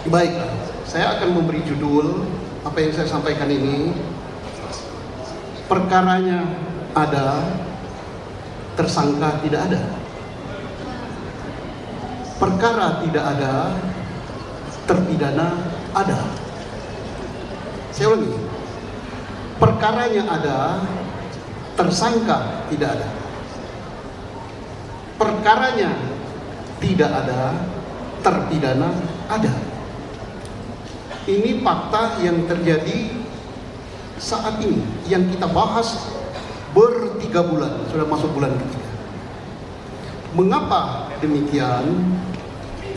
Baik, saya akan memberi judul apa yang saya sampaikan ini. Perkaranya ada, tersangka tidak ada. Perkara tidak ada, terpidana ada. Saya ulangi. Perkaranya ada, tersangka tidak ada. Perkaranya tidak ada, terpidana ada. Ini fakta yang terjadi saat ini, yang kita bahas ber-3 bulan, sudah masuk bulan ketiga. Mengapa demikian?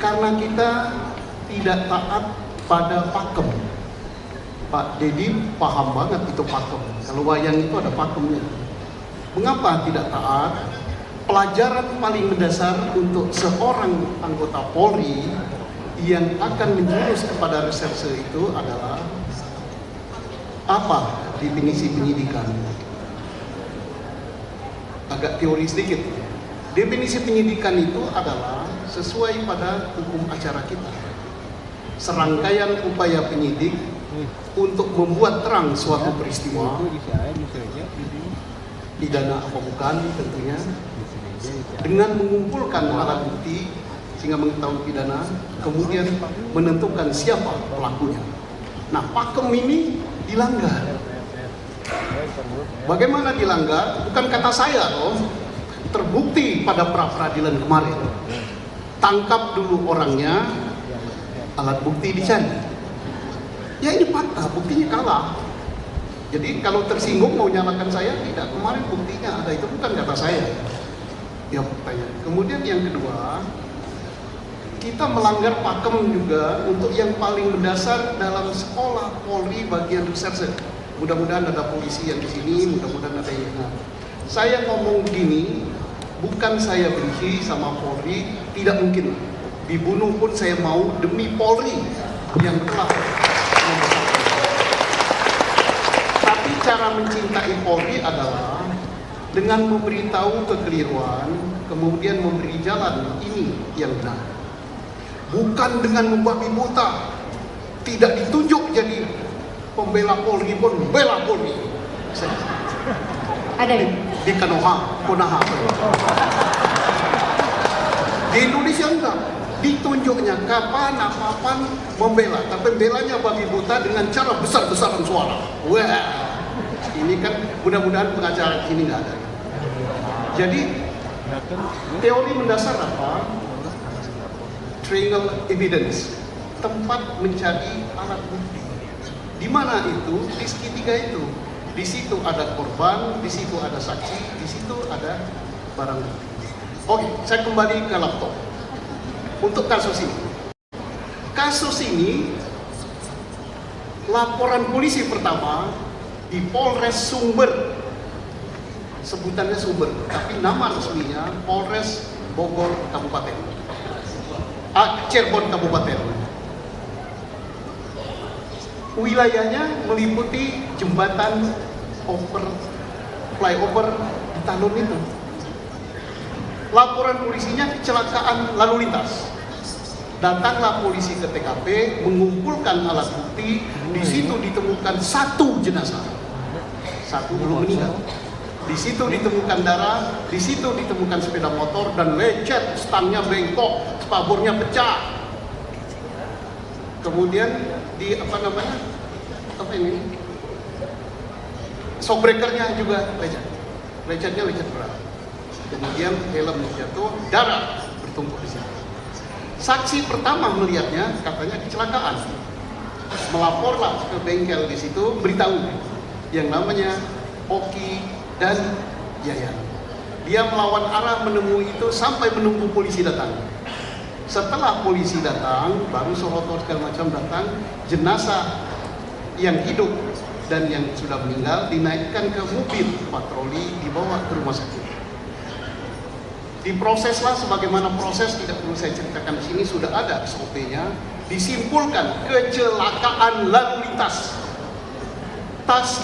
Karena kita tidak taat pada pakem. Pak Dedi paham banget itu pakem. Kalau wayang itu ada pakemnya. Mengapa tidak taat? Pelajaran paling mendasar untuk seorang anggota Polri yang akan menjurus kepada reserse itu adalah apa definisi penyidikan? Agak teori sedikit. Definisi penyidikan itu adalah sesuai pada hukum acara kita. Serangkaian upaya penyidik untuk membuat terang suatu peristiwa, pidana apa bukan tentunya, dengan mengumpulkan alat bukti sehingga mengetahui pidana, kemudian menentukan siapa pelakunya. Nah, pakem ini dilanggar. Bagaimana dilanggar? Bukan kata saya loh. Terbukti pada pra-peradilan kemarin. Tangkap dulu orangnya, alat bukti dicari. Ya ini fakta, buktinya kalah. Jadi kalau tersinggung mau nyalakan saya, tidak, kemarin buktinya ada, itu bukan kata saya. Ya faktanya. Kemudian yang kedua, kita melanggar pakem juga untuk yang paling mendasar dalam sekolah Polri bagian reserse. Mudah-mudahan ada polisi yang di sini, mudah-mudahan ada yang. Saya ngomong gini, bukan saya benci sama Polri, tidak mungkin. Dibunuh pun saya mau demi Polri yang telah membesarkan. Tapi cara mencintai Polri adalah dengan memberitahu kekeliruan, kemudian memberi jalan ini yang benar. Bukan dengan membabi buta, tidak ditunjuk jadi pembela Polri pun bela Polri. Ada di Konoha. Di Indonesia enggak, ditunjuknya kapan apapun membela, tapi belanya babi buta dengan cara besar-besaran suara. Wah, ini kan mudah-mudahan pengacara ini nggak ada. Jadi teori mendasar apa? Triangle evidence, tempat mencari alat bukti. Di mana itu? Di segitiga itu. Di situ ada korban, di situ ada saksi, di situ ada barang bukti. Oke, saya kembali ke laptop. Untuk kasus ini. Kasus ini, laporan polisi pertama di Polres Sumber. Sebutannya Sumber, tapi nama resminya Polres Bogor Kabupaten. Cirebon Kabupaten. Wilayahnya meliputi jembatan flyover di Talun itu. Laporan polisinya kecelakaan lalu lintas. Datanglah polisi ke TKP, mengumpulkan alat bukti. Di situ ditemukan 1 jenazah, 1 belum meninggal. Di situ ditemukan darah, di situ ditemukan sepeda motor dan lecet, stangnya bengkok, spabornya pecah. Kemudian di apa ini? Shockbreakernya juga lecet. Lecetnya lecet berat. Kemudian helm jatuh, darah bertumpuk di situ. Saksi pertama melihatnya katanya kecelakaan. Melaporlah ke bengkel di situ, beritahu yang namanya Oki dan Yayan. Dia melawan arah menemui itu sampai menunggu polisi datang. Setelah polisi datang, baru Sohotor segala macam datang, jenazah yang hidup dan yang sudah meninggal dinaikkan ke mobil patroli, dibawa ke rumah sakit. Diproseslah sebagaimana proses, tidak perlu saya ceritakan di sini, sudah ada SOP-nya. Disimpulkan kecelakaan lalu lintas. Tas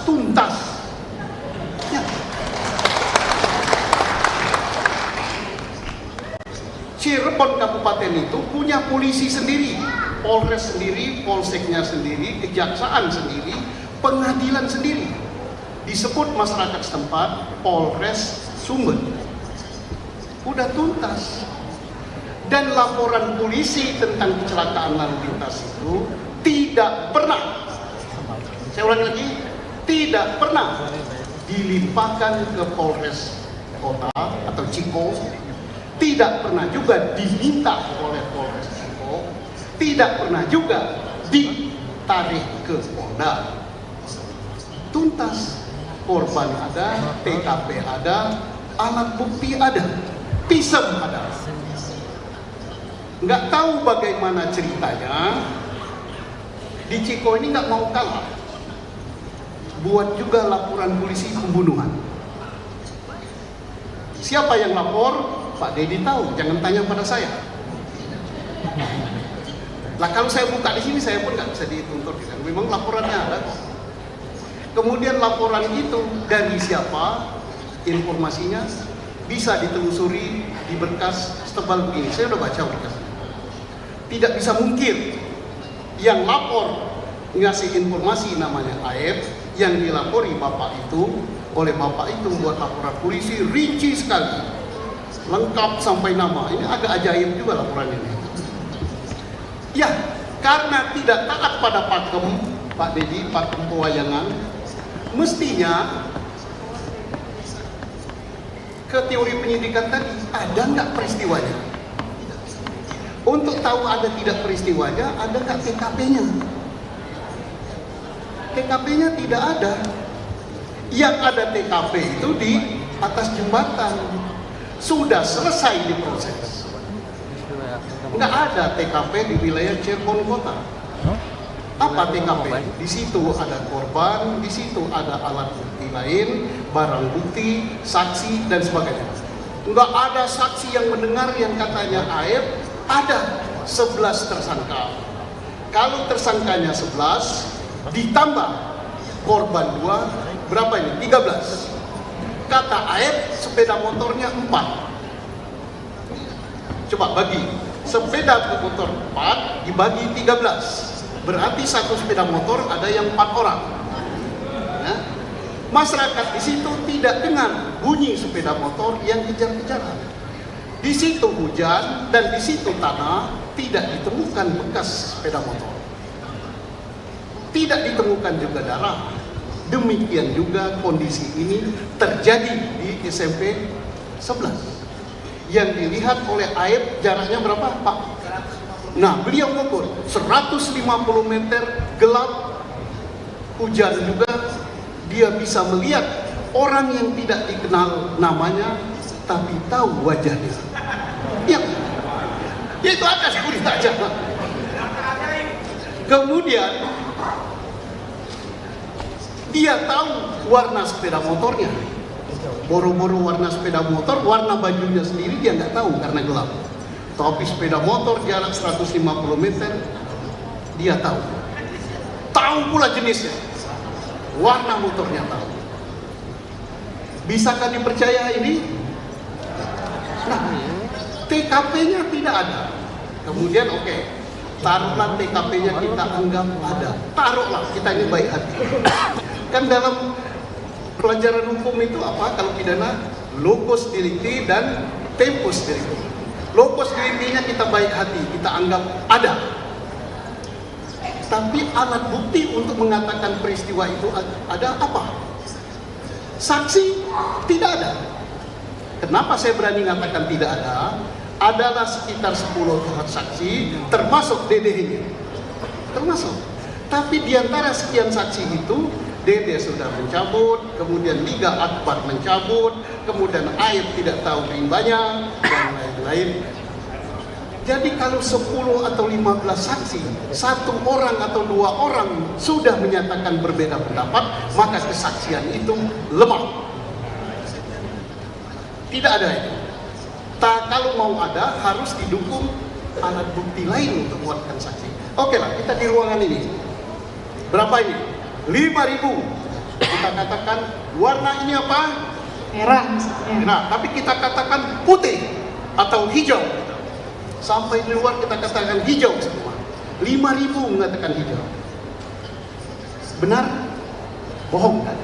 tuntas. Ya. Cirebon Kabupaten itu punya polisi sendiri. Polres sendiri, polseknya sendiri, kejaksaan sendiri, pengadilan sendiri. Disebut masyarakat setempat Polres Sumber. Udah tuntas. Dan laporan polisi tentang kecelakaan lalu lintas itu tidak pernah, saya ulangi lagi, tidak pernah dilimpahkan ke Polres Kota atau Ciko, tidak pernah juga diminta oleh Polres Ciko, tidak pernah juga ditarik ke Polda. Tuntas, korban ada, TKP ada, alat bukti ada, pisem ada. Nggak tahu bagaimana ceritanya, di Ciko ini nggak mau kalah, buat juga laporan polisi pembunuhan. Siapa yang lapor? Pak Dedi tahu, jangan tanya pada saya. Lah kalau saya buka di sini saya pun nggak bisa dituntut, kan? Memang laporannya ada kok. Kemudian laporan itu dari siapa? Informasinya bisa ditelusuri di berkas setebal begini. Saya udah baca berkasnya. Tidak bisa mungkin yang lapor ngasih informasi namanya Aep, yang dilapori bapak itu, oleh bapak itu membuat laporan polisi rinci sekali, lengkap sampai nama. Ini agak ajaib juga laporan ini. Ya, karena tidak taat pada pakem, Pak Dedi, pakem pewayangan, mestinya ke teori penyidikan tadi, ada nggak peristiwanya? Untuk tahu ada tidak peristiwanya, ada nggak TKP-nya? TKP-nya tidak ada. Yang ada TKP itu di atas jembatan. Sudah selesai diproses. Nggak ada TKP di wilayah Cirebon Kota. Apa TKP? Di situ ada korban, di situ ada alat bukti lain, barang bukti, saksi, dan sebagainya. Nggak ada saksi yang mendengar yang katanya Aep, ada 11 tersangka. Kalau tersangkanya 11, ditambah korban 2, berapa ini? 13. Kata Aep, sepeda motornya 4. Coba bagi, sepeda motor 4 dibagi 13. Berarti satu sepeda motor ada yang 4 orang. Ya. Masyarakat di situ tidak dengar bunyi sepeda motor yang kejar-kejaran. Di situ hujan dan di situ tanah, tidak ditemukan bekas sepeda motor. Tidak ditemukan juga darah. Demikian juga kondisi ini terjadi di SMP 11. Yang dilihat oleh Aep jaraknya berapa, Pak? Nah, beliau ngukur 150 meter, gelap, hujan juga. Dia bisa melihat orang yang tidak dikenal namanya, tapi tahu wajahnya. Ya, itu ada security aja. Kemudian dia tahu warna sepeda motornya. Boro-boro warna sepeda motor, warna bajunya sendiri dia nggak tahu karena gelap. Tapi sepeda motor jarak 150 meter, dia tahu. Tahu pula jenisnya. Warna motornya tahu. Bisakah dipercaya ini? Nah, TKP-nya tidak ada. Kemudian oke, taruhlah TKP-nya kita anggap ada. Taruhlah, kita ini baik hati. Kan dalam pelajaran hukum itu apa kalau pidana? Locus delicti dan tempus delicti. Locus delicti-nya kita baik hati, kita anggap ada. Tapi alat bukti untuk mengatakan peristiwa itu ada apa? Saksi tidak ada. Kenapa saya berani mengatakan tidak ada? Adalah sekitar 10 saksi, termasuk Dede ini. Termasuk. Tapi di antara sekian saksi itu, Dede sudah mencabut, kemudian Liga Akbar mencabut, kemudian Aep tidak tahu rimbanya, dan lain-lain. Jadi kalau 10 atau 15 saksi, 1 orang atau 2 orang sudah menyatakan berbeda pendapat, maka kesaksian itu lemah. Tidak ada itu. Kalau mau ada, harus didukung alat bukti lain untuk menguatkan saksi. Oke lah, kita di ruangan ini. Berapa ini? 5.000. Kita katakan warna ini apa? Merah misalnya. Nah, tapi kita katakan putih atau hijau. Sampai di luar kita katakan hijau semua. 5.000 mengatakan hijau. Benar? Bohong kan?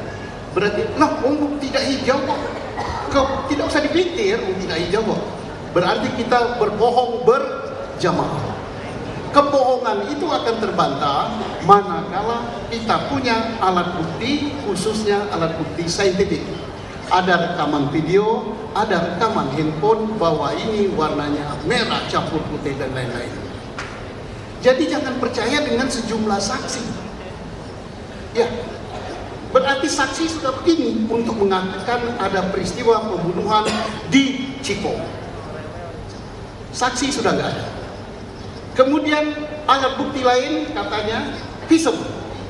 Berarti, tidak hijau kok. Tidak usah dipikir, tidak hijau kok. Berarti kita berbohong berjamaah. Kebohongan itu akan terbantah manakala kita punya alat bukti, khususnya alat bukti saintifik. Ada rekaman video, ada rekaman handphone bahwa ini warnanya merah campur putih dan lain-lain. Jadi jangan percaya dengan sejumlah saksi. Ya, berarti saksi sudah begini untuk mengatakan ada peristiwa pembunuhan di Ciko. Saksi sudah nggak ada. Kemudian alat bukti lain katanya visum.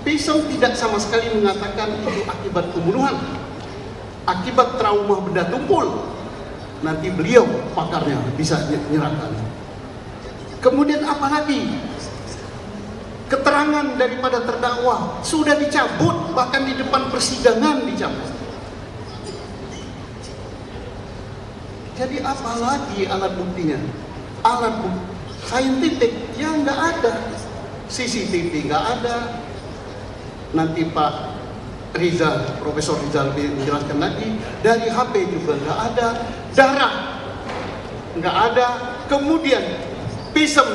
Visum tidak sama sekali mengatakan itu akibat pembunuhan, akibat trauma benda tumpul. Nanti beliau pakarnya bisa menyerahkan. Kemudian apa lagi? Keterangan daripada terdakwa sudah dicabut, bahkan di depan persidangan dicabut. Jadi apa lagi alat buktinya? Alat bukti saintifik yang nggak ada, CCTV nggak ada. Nanti Pak Rizal, Profesor Rizal menjelaskan lagi, dari HP juga nggak ada, darah nggak ada, kemudian visum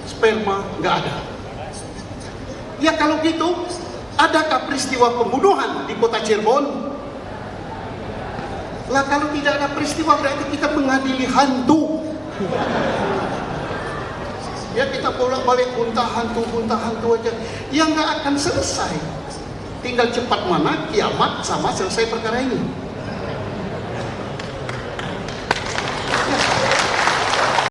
sperma nggak ada. Ya kalau gitu, adakah peristiwa pembunuhan di kota Cirebon? Lah kalau tidak ada peristiwa berarti kita mengadili hantu. Ya kita bolak-balik buntah hantu aja, yang nggak akan selesai. Tinggal cepat mana kiamat sama selesai perkara ini.